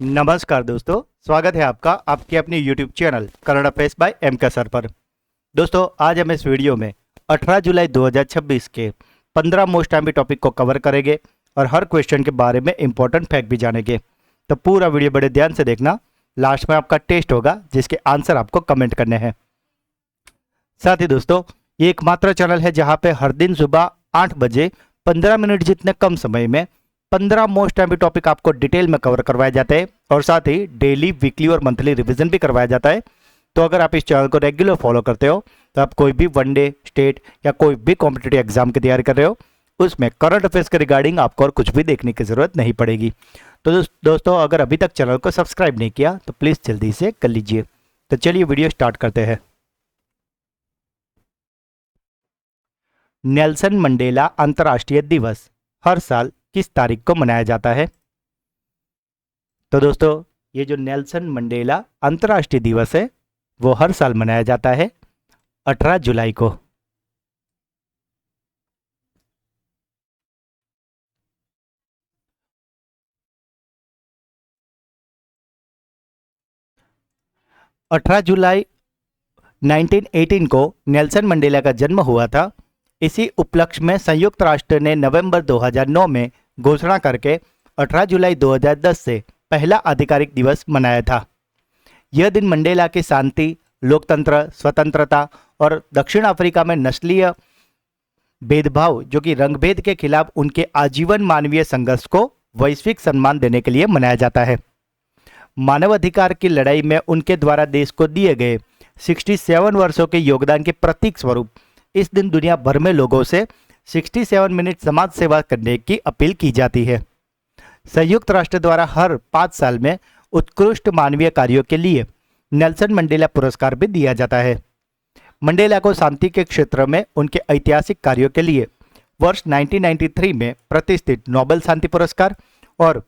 नमस्कार दोस्तों, स्वागत है आपका आपके अपने YouTube channel current affairs by M K sir पर। दोस्तों, आज हम इस वीडियो में 18 जुलाई 2026 के 15 मोस्ट टाइम टॉपिक को कवर करेंगे और हर क्वेश्चन के बारे में इंपॉर्टेंट फैक्ट भी जानेंगे। तो पूरा वीडियो बड़े ध्यान से देखना। लास्ट में आपका टेस्ट होगा जिसके आंसर आपको कमेंट करने हैं। साथ ही दोस्तों, ये एकमात्र चैनल है जहाँ पे हर दिन सुबह 8 बजे 15 मिनट जितने कम समय में 15 मोस्ट टाइम टॉपिक आपको डिटेल में कवर करवाए जाते हैं और साथ ही डेली, वीकली और मंथली रिवीजन भी करवाया जाता है। तो अगर आप इस चैनल को रेगुलर फॉलो करते हो तो आप कोई भी वनडे, स्टेट या कोई भी कॉम्पिटिटिव एग्जाम की तैयारी कर रहे हो उसमें करंट अफेयर्स के रिगार्डिंग आपको और कुछ भी देखने की जरूरत नहीं पड़ेगी। तो दोस्तों, अगर अभी तक चैनल को सब्सक्राइब नहीं किया तो प्लीज़ जल्दी से कर लीजिए। तो चलिए वीडियो स्टार्ट करते हैं। नेल्सन मंडेला अंतर्राष्ट्रीय दिवस हर साल किस तारीख को मनाया जाता है? तो दोस्तों, ये जो नेल्सन मंडेला अंतर्राष्ट्रीय दिवस है वो हर साल मनाया जाता है 18 जुलाई को। अठारह जुलाई 1918 को नेल्सन मंडेला का जन्म हुआ था। इसी उपलक्ष्य में संयुक्त राष्ट्र ने नवंबर 2009 में घोषणा करके 18 जुलाई 2010 से पहला आधिकारिक दिवस मनाया था। यह दिन मंडेला की शांति, लोकतंत्र, स्वतंत्रता और दक्षिण अफ्रीका में नस्लीय भेदभाव जो कि रंगभेद के खिलाफ उनके आजीवन मानवीय संघर्ष को वैश्विक सम्मान देने के लिए मनाया जाता है। मानवाधिकार की लड़ाई में उनके द्वारा देश को दिए गए 67 वर्षों के योगदान के प्रतीक स्वरूप इस दिन दुनिया भर में लोगों से 67 मिनट समाज सेवा करने की अपील की जाती है। संयुक्त राष्ट्र द्वारा हर 5 साल में उत्कृष्ट मानवीय कार्यों के लिए नेल्सन मंडेला पुरस्कार भी दिया जाता है। मंडेला को शांति के क्षेत्र में उनके ऐतिहासिक कार्यों के लिए वर्ष 1993 में प्रतिष्ठित नोबेल शांति पुरस्कार और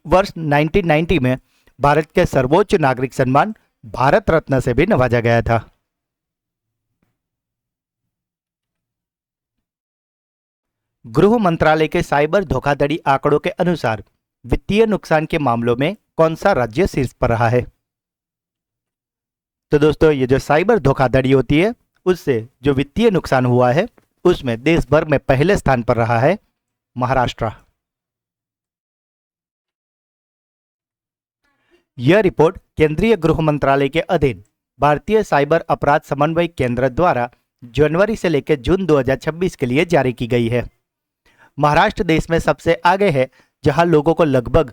वर्ष 1990 में भारत के सर्वोच्च नागरिक सम्मान भारत रत्न से भी नवाजा गया था। गृह मंत्रालय के साइबर धोखाधड़ी आंकड़ों के अनुसार वित्तीय नुकसान के मामलों में कौन सा राज्य शीर्ष पर रहा है? तो दोस्तों, ये जो साइबर धोखाधड़ी होती है उससे जो वित्तीय नुकसान हुआ है उसमें देश भर में पहले स्थान पर रहा है महाराष्ट्र। यह रिपोर्ट केंद्रीय गृह मंत्रालय के अधीन भारतीय साइबर अपराध समन्वय केंद्र द्वारा जनवरी से लेकर जून 2026 के लिए जारी की गई है। महाराष्ट्र देश में सबसे आगे है जहां लोगों को लगभग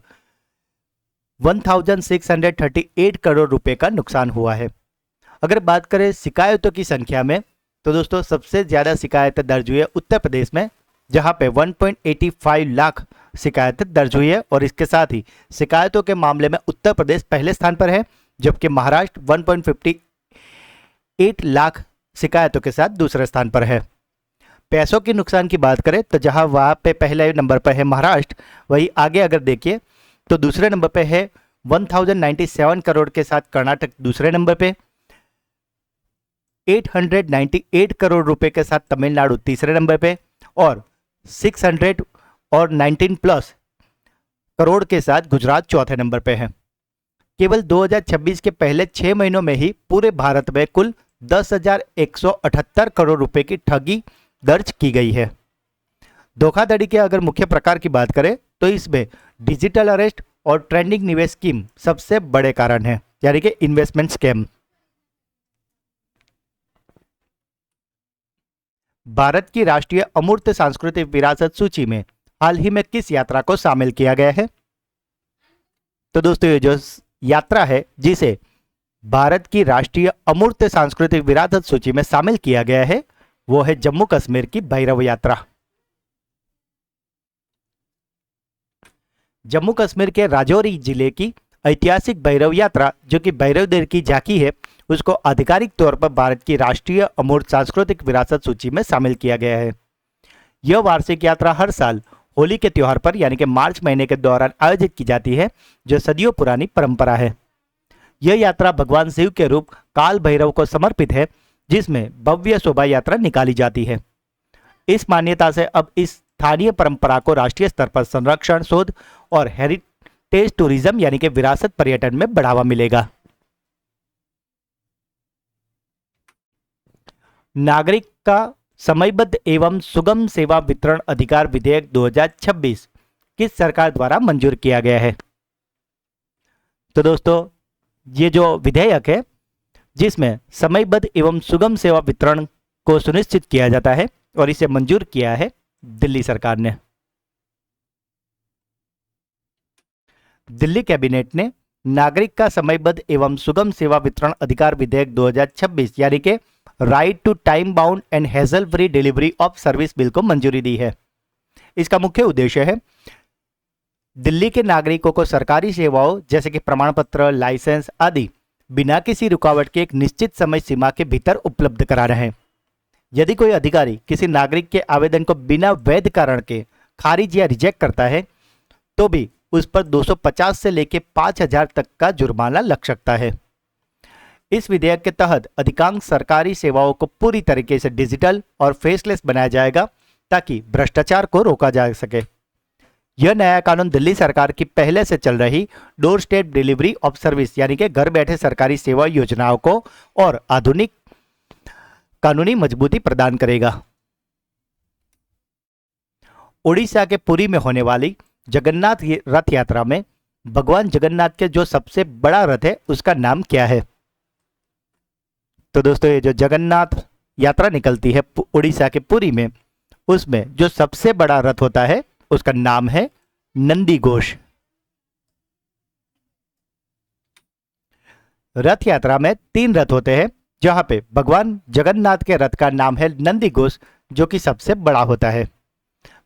1638 करोड़ रुपए का नुकसान हुआ है। अगर बात करें शिकायतों की संख्या में तो दोस्तों, सबसे ज्यादा शिकायतें दर्ज हुई है उत्तर प्रदेश में जहां पे 1.85 लाख शिकायतें दर्ज हुई है और इसके साथ ही शिकायतों के मामले में उत्तर प्रदेश पहले स्थान पर है जबकि महाराष्ट्र 1.58 लाख शिकायतों के साथ दूसरे स्थान पर है। पैसों के नुकसान की बात करें तो जहां वहां पे पहले नंबर पर है महाराष्ट्र, वही आगे अगर देखिए तो दूसरे नंबर पे है 1097 करोड़ के साथ कर्नाटक दूसरे नंबर पे, 898 करोड़ रुपए के साथ तमिलनाडु तीसरे नंबर पे और 619 प्लस करोड़ के साथ गुजरात चौथे नंबर पे है। केवल 2026 के पहले 6 महीनों में ही पूरे भारत में कुल 10,178 करोड़ रुपए की ठगी दर्ज की गई है। धोखाधड़ी के अगर मुख्य प्रकार की बात करें तो इसमें डिजिटल अरेस्ट और ट्रेंडिंग निवेश स्कीम सबसे बड़े कारण है, यानी कि इन्वेस्टमेंट स्कैम। भारत की राष्ट्रीय अमूर्त सांस्कृतिक विरासत सूची में हाल ही में किस यात्रा को शामिल किया गया है? तो दोस्तों, ये जो यात्रा है जिसे भारत की राष्ट्रीय अमूर्त सांस्कृतिक विरासत सूची में शामिल किया गया है वो है जम्मू कश्मीर की भैरव यात्रा। जम्मू कश्मीर के राजौरी जिले की ऐतिहासिक भैरव यात्रा जो कि भैरव देव की झांकी है उसको आधिकारिक तौर पर भारत की राष्ट्रीय अमूर्त सांस्कृतिक विरासत सूची में शामिल किया गया है। यह वार्षिक यात्रा हर साल होली के त्योहार पर यानी कि मार्च महीने के दौरान आयोजित की जाती है जो सदियों पुरानी परंपरा है। यह यात्रा भगवान शिव के रूप काल भैरव को समर्पित है जिसमें भव्य शोभा यात्रा निकाली जाती है। इस मान्यता से अब इस स्थानीय परंपरा को राष्ट्रीय स्तर पर संरक्षण, शोध और टेस्ट टूरिज्म यानी कि विरासत पर्यटन में बढ़ावा मिलेगा। नागरिक का समयबद्ध एवं सुगम सेवा वितरण अधिकार विधेयक 2026 किस सरकार द्वारा मंजूर किया गया है? तो दोस्तों ये जो विधेयक है जिसमें समयबद्ध एवं सुगम सेवा वितरण को सुनिश्चित किया जाता है और इसे मंजूर किया है दिल्ली सरकार ने। दिल्ली कैबिनेट ने नागरिक का समयबद्ध एवं सुगम सेवा वितरण अधिकार विधेयक 2026 यानी कि right to time bound and hassle free delivery of service bill को मंजूरी दी है। इसका मुख्य उद्देश्य है दिल्ली के नागरिकों को सरकारी सेवाओं जैसे कि प्रमाण पत्र, लाइसेंस आदि बिना किसी रुकावट के एक निश्चित समय सीमा के भीतर उपलब्ध कराना है। यदि कोई अधिकारी किसी नागरिक के आवेदन को बिना वैध कारण के खारिज या रिजेक्ट करता है तो भी उस पर 250 से लेकर 5000 तक का जुर्माना लग सकता है। इस विधेयक के तहत अधिकांश सरकारी सेवाओं को पूरी तरीके से डिजिटल और फेसलेस बनाया जाएगा ताकि भ्रष्टाचार को रोका जा सके। यह नया कानून दिल्ली सरकार की पहले से चल रही door step delivery of service यानी कि घर बैठे सरकारी सेवा योजनाओं को और आधुनिक कानूनी मजबूती प्रदान करेगा। ओडिशा के पुरी में होने वाली जगन्नाथ रथ यात्रा में भगवान जगन्नाथ के जो सबसे बड़ा रथ है उसका नाम क्या है? तो दोस्तों ये जो जगन्नाथ यात्रा निकलती है उड़ीसा के पुरी में, उसमें जो सबसे बड़ा रथ होता है उसका नाम है नंदी घोष। रथ यात्रा में 3 रथ होते हैं जहां पे भगवान जगन्नाथ के रथ का नाम है नंदी घोष जो कि सबसे बड़ा होता है।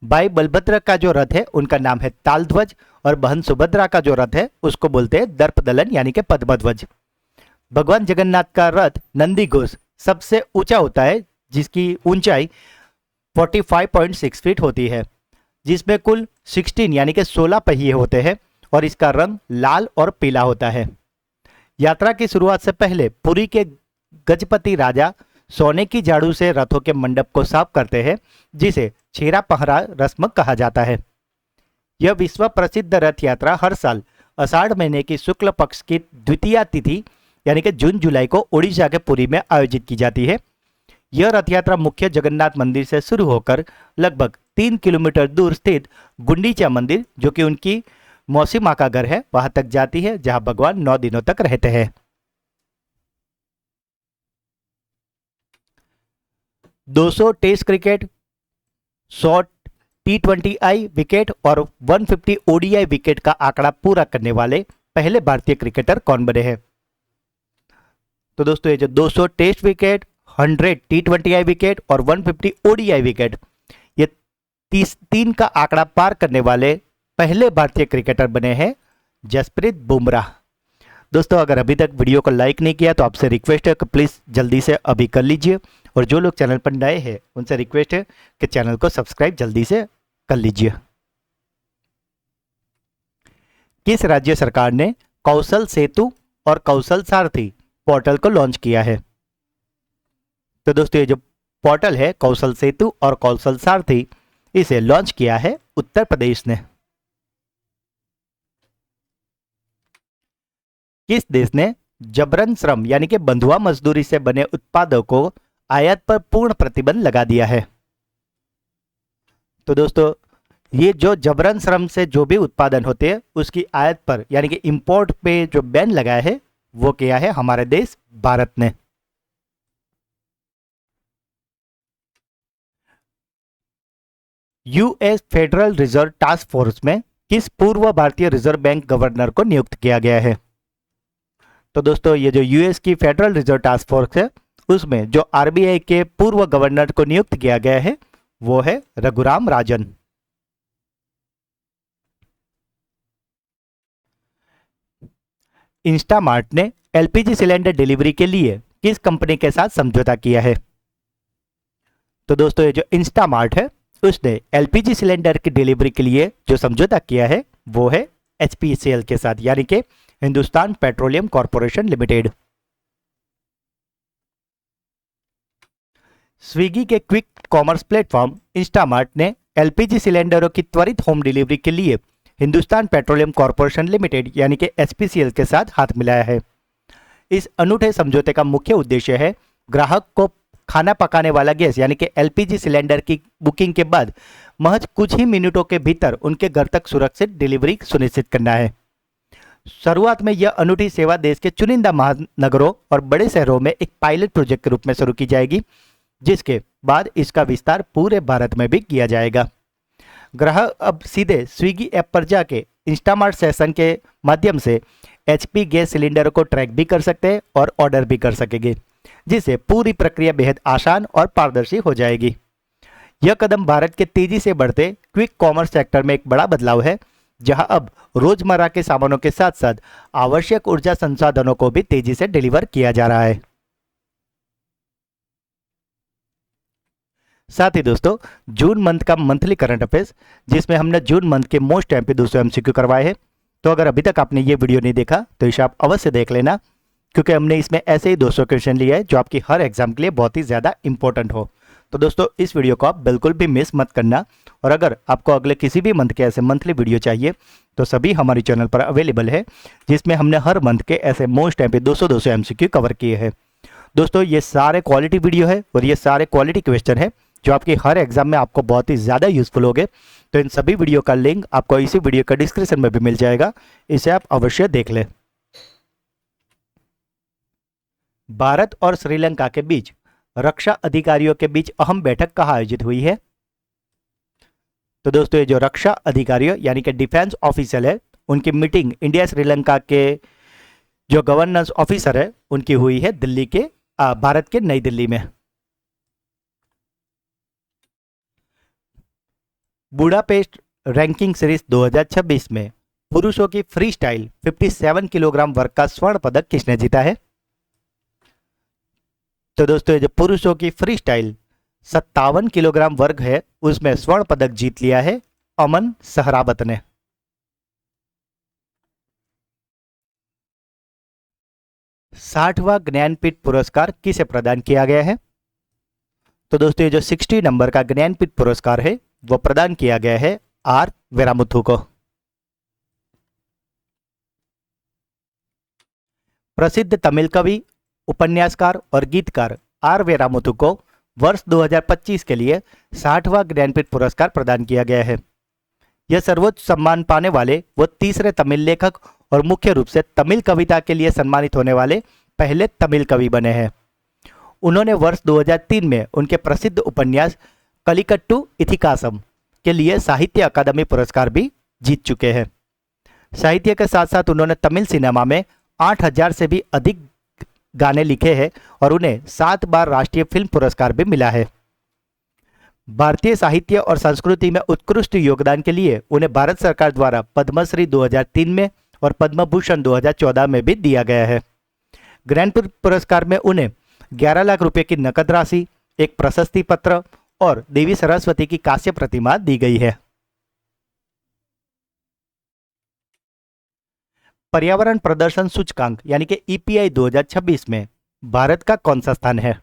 भाई बलभद्र का जो रथ है उनका नाम है तालध्वज और बहन सुभद्रा का जो रथ है उसको बोलते हैं दर्पदलन यानी कि पद्मध्वज। भगवान जगन्नाथ का रथ नंदी घोष सबसे ऊंचा होता है जिसकी ऊंचाई 45.6 फीट होती है, जिसमें कुल 16 यानी कि 16 पहिए होते हैं और इसका रंग लाल और पीला होता है। यात्रा की शुरुआत से पहले पुरी के गजपति राजा सोने की झाड़ू से रथों के मंडप को साफ करते हैं जिसे छेरा पहरा रस्म कहा जाता है। यह विश्व प्रसिद्ध रथ यात्रा हर साल आषाढ़ महीने की शुक्ल पक्ष की द्वितीय तिथि यानी कि जून जुलाई को ओडिशा के पुरी में आयोजित की जाती है। यह रथ यात्रा मुख्य जगन्नाथ मंदिर से शुरू होकर लगभग 3 किलोमीटर दूर स्थित गुंडीचा मंदिर जो कि उनकी मौसी माँ का घर है वहां तक जाती है जहां भगवान 9 दिनों तक रहते हैं। 200 टेस्ट क्रिकेट, 100 T20I विकेट और 150 ODI विकेट का आंकड़ा पूरा करने वाले पहले भारतीय क्रिकेटर कौन बने हैं? तो दोस्तों ये जो 200 टेस्ट विकेट, 100 T20I विकेट और 150 ODI विकेट ये 3 का आंकड़ा पार करने वाले पहले भारतीय क्रिकेटर बने हैं जसप्रीत बुमराह। दोस्तों अगर अभी तक वीडियो को लाइक नहीं किया तो आपसे रिक्वेस्ट है कि प्लीज़ जल्दी से अभी कर लीजिए और जो लोग चैनल पर नए हैं उनसे रिक्वेस्ट है कि चैनल को सब्सक्राइब जल्दी से कर लीजिए। किस राज्य सरकार ने कौशल सेतु और कौशल सारथी पोर्टल को लॉन्च किया है? तो दोस्तों ये जो पोर्टल है कौशल सेतु और कौशल सारथी इसे लॉन्च किया है उत्तर प्रदेश ने। किस देश ने जबरन श्रम यानी कि बंधुआ मजदूरी से बने उत्पादों को आयात पर पूर्ण प्रतिबंध लगा दिया है? तो दोस्तों ये जो जबरन श्रम से जो भी उत्पादन होते हैं उसकी आयात पर यानी कि इंपोर्ट पे जो बैन लगाया है वो किया है हमारे देश भारत ने। US federal reserve task force में किस पूर्व भारतीय रिजर्व बैंक गवर्नर को नियुक्त किया गया है? तो दोस्तों ये जो यूएस की फेडरल रिजर्व टास्क फोर्स है उसमें जो आरबीआई के पूर्व गवर्नर को नियुक्त किया गया है वो है रघुराम राजन। इंस्टामार्ट ने एलपीजी सिलेंडर डिलीवरी के लिए किस कंपनी के साथ समझौता किया है? तो दोस्तों ये जो इंस्टामार्ट है उसने एलपीजी सिलेंडर की डिलीवरी के लिए जो समझौता किया है वो है एचपीसीएल के साथ यानी कि Hindustan petroleum corporation limited. Swiggy के क्विक कॉमर्स प्लेटफॉर्म इंस्टामार्ट ने एलपीजी सिलेंडरों की त्वरित होम डिलीवरी के लिए हिंदुस्तान पेट्रोलियम कॉरपोरेशन लिमिटेड यानी कि एचपीसीएल के साथ हाथ मिलाया है। इस अनूठे समझौते का मुख्य उद्देश्य है ग्राहक को खाना पकाने वाला गैस यानी कि एलपीजी सिलेंडर की बुकिंग के बाद महज कुछ ही मिनटों के भीतर उनके घर तक सुरक्षित डिलीवरी सुनिश्चित करना है। शुरुआत में यह अनूठी सेवा देश के चुनिंदा महानगरों और बड़े शहरों में एक पायलट प्रोजेक्ट के रूप में शुरू की जाएगी, जिसके बाद इसका विस्तार पूरे भारत में भी किया जाएगा। ग्राहक अब सीधे स्विगी ऐप पर जाके इंस्टामार्ट सेशन के माध्यम से एचपी गैस सिलेंडर को ट्रैक भी कर सकते हैं और ऑर्डर भी कर सकेंगे, जिससे पूरी प्रक्रिया बेहद आसान और पारदर्शी हो जाएगी। यह कदम भारत के तेजी से बढ़ते क्विक कॉमर्स सेक्टर में एक बड़ा बदलाव है, जहां अब रोजमर्रा के सामानों के साथ साथ आवश्यक ऊर्जा संसाधनों को भी तेजी से डिलीवर किया जा रहा है। साथ ही दोस्तों, जून मंथ का मंथली करंट अफेयर्स, जिसमें हमने जून मंथ के मोस्ट एमपी 200 एमसीक्यू करवाए हैं। तो अगर अभी तक आपने ये वीडियो नहीं देखा तो इसे आप अवश्य देख लेना, क्योंकि हमने इसमें ऐसे ही 200 क्वेश्चन लिए हैं जो आपकी हर एग्जाम के लिए बहुत ही ज़्यादा इंपॉर्टेंट हो। तो दोस्तों, इस वीडियो को आप बिल्कुल भी मिस मत करना। और अगर आपको अगले किसी भी मंथ के ऐसे मंथली वीडियो चाहिए तो सभी हमारे चैनल पर अवेलेबल है, जिसमें हमने हर मंथ के ऐसे मोस्ट एमपी 200 एमसीक्यू कवर किए हैं। दोस्तों, ये सारे क्वालिटी वीडियो है और ये सारे क्वालिटी क्वेश्चन है जो आपकी हर एग्जाम में आपको बहुत ही ज़्यादा यूजफुल होंगे। तो इन सभी वीडियो का लिंक आपको इसी वीडियो का डिस्क्रिप्शन में भी मिल जाएगा, इसे आप अवश्य देख लें। भारत और श्रीलंका के बीच रक्षा अधिकारियों के बीच अहम बैठक कहाँ आयोजित हुई है? तो दोस्तों, ये जो रक्षा अधिकारियों यानी कि डिफेंस ऑफिसर है, उनकी मीटिंग इंडिया श्रीलंका के जो गवर्नेंस ऑफिसर है उनकी हुई है दिल्ली के भारत के नई दिल्ली में। बुडापेस्ट रैंकिंग सीरीज 2026 में पुरुषों की फ्री स्टाइल 57 किलोग्राम वर्ग का स्वर्ण पदक किसने जीता है? तो दोस्तों, ये जो पुरुषों की फ्री स्टाइल 57 किलोग्राम वर्ग है उसमें स्वर्ण पदक जीत लिया है अमन सहरावत ने। साठवां ज्ञानपीठ पुरस्कार किसे प्रदान किया गया है? तो दोस्तों, ये जो 60 नंबर का ज्ञानपीठ पुरस्कार है वो प्रदान किया गया है आर वेरामुथु को। प्रसिद्ध तमिल कवि, उपन्यासकार और गीतकार आर वेरामुथु को वर्ष 2025 के लिए 60वां ज्ञानपीठ पुरस्कार प्रदान किया गया है। यह सर्वोच्च सम्मान पाने वाले वो तीसरे तमिल लेखक और मुख्य रूप से तमिल कविता के लिए सम्मानित होने वाले पहले तमिल कवि बने हैं। उन्होंने वर्ष 2003 में उनके प्रसिद्ध उपन्यास कलिकट्टू इथिकासम के लिए साहित्य अकादमी पुरस्कार भी जीत चुके हैं। साहित्य के साथ साथ उन्होंने तमिल सिनेमा में 8000 से भी अधिक गाने लिखे हैं और उन्हें 7 बार राष्ट्रीय फिल्म पुरस्कार भी मिला है। भारतीय साहित्य और संस्कृति में उत्कृष्ट योगदान के लिए उन्हें भारत सरकार द्वारा पद्मश्री 2003 में और पद्म भूषण 2014 में भी दिया गया है। ज्ञानपीठ पुरस्कार में उन्हें 11 लाख रुपए की नकद राशि, एक प्रशस्ति पत्र और देवी सरस्वती की कांस्य प्रतिमा दी गई है। पर्यावरण प्रदर्शन सूचकांक यानी कि ईपीआई 2026 में भारत का कौन सा स्थान है?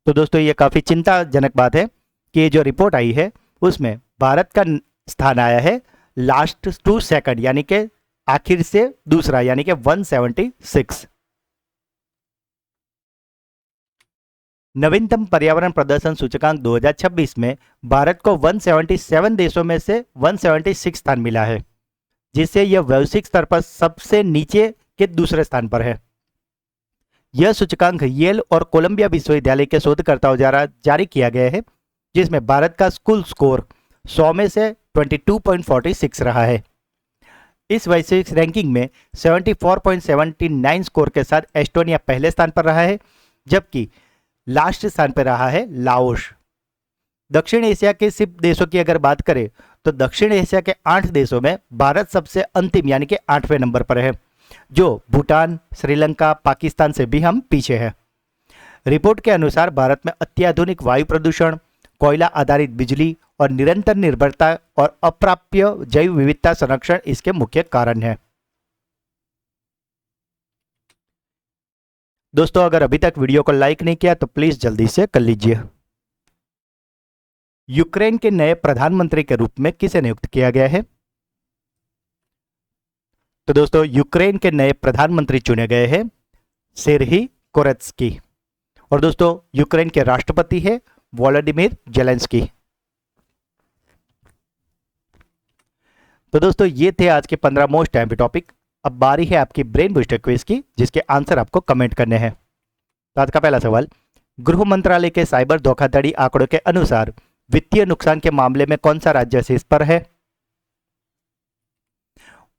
तो दोस्तों, ये काफी चिंताजनक बात है कि ये जो रिपोर्ट आई है उसमें भारत का स्थान आया है लास्ट टू सेकंड यानी कि आखिर से दूसरा यानी कि 176। नवीनतम पर्यावरण प्रदर्शन सूचकांक 2026 में भारत को 177 देशों में से 176 स्थान मिला है, जिससे यह वैश्विक स्तर पर सबसे नीचे के दूसरे स्थान पर है। यह सूचकांक येल और कोलंबिया विश्वविद्यालय के शोधकर्ताओं द्वारा जारी किया गया है, जिसमें भारत का कुल स्कोर 100 में से 22.46 रहा है। इस वैश्विक रैंकिंग में 74.79 स्कोर के साथ एस्टोनिया पहले स्थान पर रहा है, जबकि लास्ट स्थान पर रहा है लाओस। दक्षिण एशिया के 10 देशों की अगर बात करें तो दक्षिण एशिया के 8 देशों में भारत सबसे अंतिम यानी कि 8वें नंबर पर है, जो भूटान, श्रीलंका, पाकिस्तान से भी हम पीछे हैं। रिपोर्ट के अनुसार भारत में अत्याधुनिक वायु प्रदूषण, कोयला आधारित बिजली और निरंतर निर्भरता और अप्राप्य जैव विविधता संरक्षण इसके मुख्य कारण हैं। दोस्तों, अगर अभी तक वीडियो को लाइक नहीं किया तो प्लीज जल्दी से कर लीजिए। यूक्रेन के नए प्रधानमंत्री के रूप में किसे नियुक्त किया गया है? तो दोस्तों यूक्रेन के नए प्रधानमंत्री चुने गए हैं सेर्ही कोरेत्स्की। और दोस्तों यूक्रेन के राष्ट्रपति है वोलोडिमिर जेलेंस्की। तो दोस्तों ये थे आज के 15 मोस्ट टाइम टॉपिक। अब बारी है आपकी ब्रेन बूस्टर क्विज की, जिसके आंसर आपको कमेंट करने हैं। तो आज का पहला सवाल, गृह मंत्रालय के साइबर धोखाधड़ी आंकड़ों के अनुसार वित्तीय नुकसान के मामले में कौन सा राज्य शीर्ष पर है?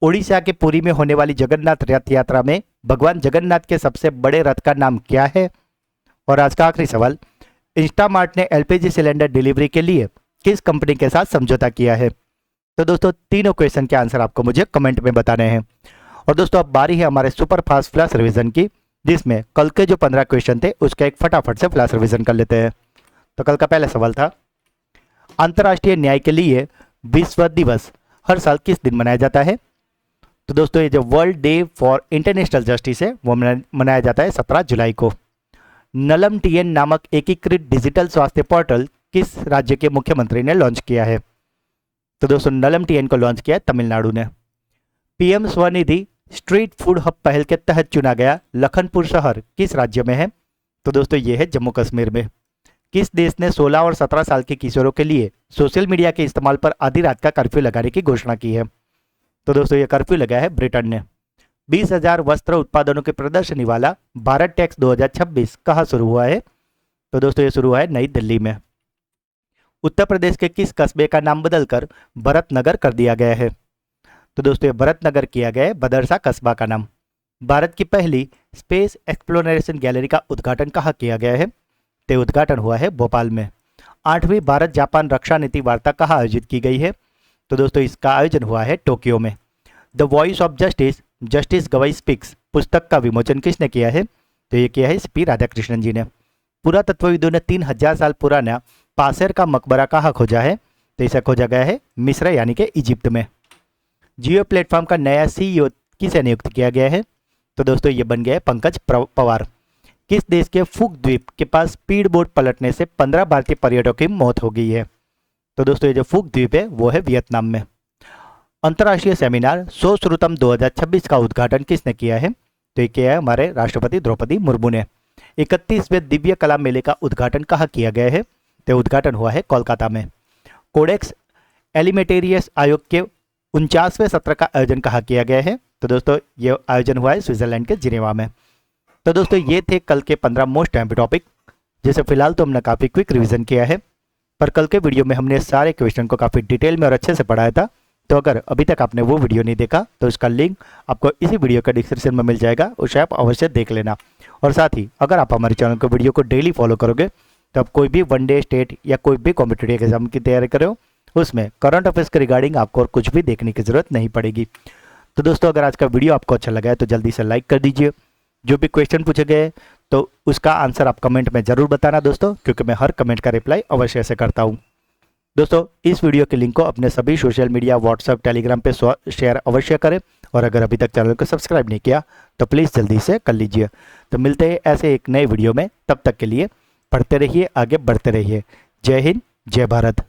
उड़ीसा के पुरी में होने वाली जगन्नाथ रथ यात्रा में भगवान जगन्नाथ के सबसे बड़े रथ का नाम क्या है? और आज का आखिरी सवाल, इंस्टामार्ट ने एलपीजी सिलेंडर डिलीवरी के लिए किस कंपनी के साथ समझौता किया है? तो दोस्तों तीनों क्वेश्चन के आंसर आपको मुझे कमेंट में बताने हैं। और दोस्तों अब बारी है हमारे सुपर फास्ट फ्लैश रिवीजन की, जिसमें कल के जो 15 क्वेश्चन थे उसका एक फटाफट से फ्लैश रिवीजन कर लेते हैं। तो कल का पहला सवाल था, अंतर्राष्ट्रीय न्याय के लिए विश्व दिवस हर साल किस दिन मनाया जाता है? तो दोस्तों ये जो world day for international justice है वो मनाया जाता है 17 जुलाई को। नलम टीएन नामक एकीकृत डिजिटल स्वास्थ्य पोर्टल किस राज्य के मुख्यमंत्री ने लॉन्च किया है? तो दोस्तों नलम टीएन को लॉन्च किया है तमिलनाडु ने। PM Svanidhi street food hub पहल के तहत चुना गया लखनपुर शहर किस राज्य में है? तो दोस्तों ये है जम्मू कश्मीर में। किस देश ने 16 और 17 साल के किशोरों के लिए सोशल मीडिया के इस्तेमाल पर आधी रात का कर्फ्यू लगाने की घोषणा की है? तो दोस्तों ये कर्फ्यू लगाया है ब्रिटेन ने। 20,000 वस्त्र उत्पादनों की प्रदर्शनी वाला भारत टेक्स 2026 कहाँ शुरू हुआ है? तो दोस्तों ये शुरू हुआ है नई दिल्ली में। उत्तर प्रदेश के किस कस्बे का नाम बदलकर भरतनगर कर दिया गया है? तो दोस्तों ये भरतनगर किया गया है बदरसा कस्बा का नाम। भारत की पहली स्पेस एक्सप्लोरेशन गैलरी का उद्घाटन कहाँ किया गया है? तो उद्घाटन हुआ है भोपाल में। 8वीं भारत जापान रक्षा नीति वार्ता कहाँ आयोजित की गई है? तो दोस्तों इसका आयोजन हुआ है टोक्यो में। The voice of justice, justice गवाई स्पीक्स पुस्तक का विमोचन किसने किया है? तो ये किया है CP राधाकृष्णन जी ने। पुरातत्वविदों ने 3000 साल पुराना पासेर का मकबरा कहाँ खोजा है? तो इसे खोजा गया है मिस्र यानी कि इजिप्ट में। जियो प्लेटफॉर्म का नया CEO किसे नियुक्त किया गया है? तो दोस्तों ये बन गया है पंकज पवार। किस देश के फुक द्वीप के पास स्पीड बोट पलटने से 15 भारतीय पर्यटकों की मौत हो गई है? तो दोस्तों ये जो फुक द्वीप है वो है वियतनाम में। अंतर्राष्ट्रीय सेमिनार सो श्रुतम 2026 का उद्घाटन किसने किया है? तो ये किया है हमारे राष्ट्रपति द्रौपदी मुर्मू ने। 31वें दिव्य कला मेले का उद्घाटन कहाँ किया गया है? तो उद्घाटन हुआ है कोलकाता में। कोडेक्स एलिमेटेरियस आयोग के 49वें सत्र का आयोजन कहाँ किया गया है? तो दोस्तों ये आयोजन हुआ है स्विट्जरलैंड के जिनेवा में। तो दोस्तों ये थे कल के 15 मोस्ट टाइम टॉपिक, जिसे फिलहाल तो हमने काफ़ी क्विक रिवीजन किया है, पर कल के वीडियो में हमने सारे क्वेश्चन को काफ़ी डिटेल में और अच्छे से पढ़ाया था। तो अगर अभी तक आपने वो वीडियो नहीं देखा तो उसका लिंक आपको इसी वीडियो का डिस्क्रिप्शन में मिल जाएगा, उसे आप अवश्य देख लेना। और साथ ही अगर आप हमारे चैनल को वीडियो को डेली फॉलो करोगे तो आप कोई भी वनडे स्टेट या कोई भी कॉम्पिटिटिव एग्जाम की तैयारी करो, उसमें करंट अफेयर्स के रिगार्डिंग आपको और कुछ भी देखने की जरूरत नहीं पड़ेगी। तो दोस्तों अगर आज का वीडियो आपको अच्छा लगा है तो जल्दी से लाइक कर दीजिए। जो भी क्वेश्चन पूछे गए तो उसका आंसर आप कमेंट में ज़रूर बताना दोस्तों, क्योंकि मैं हर कमेंट का रिप्लाई अवश्य से करता हूँ। दोस्तों इस वीडियो के लिंक को अपने सभी सोशल मीडिया व्हाट्सएप टेलीग्राम पे शेयर अवश्य करें, और अगर अभी तक चैनल को सब्सक्राइब नहीं किया तो प्लीज़ जल्दी से कर लीजिए। तो मिलते हैं ऐसे एक नए वीडियो में, तब तक के लिए पढ़ते रहिए, आगे बढ़ते रहिए। जय हिंद, जय भारत।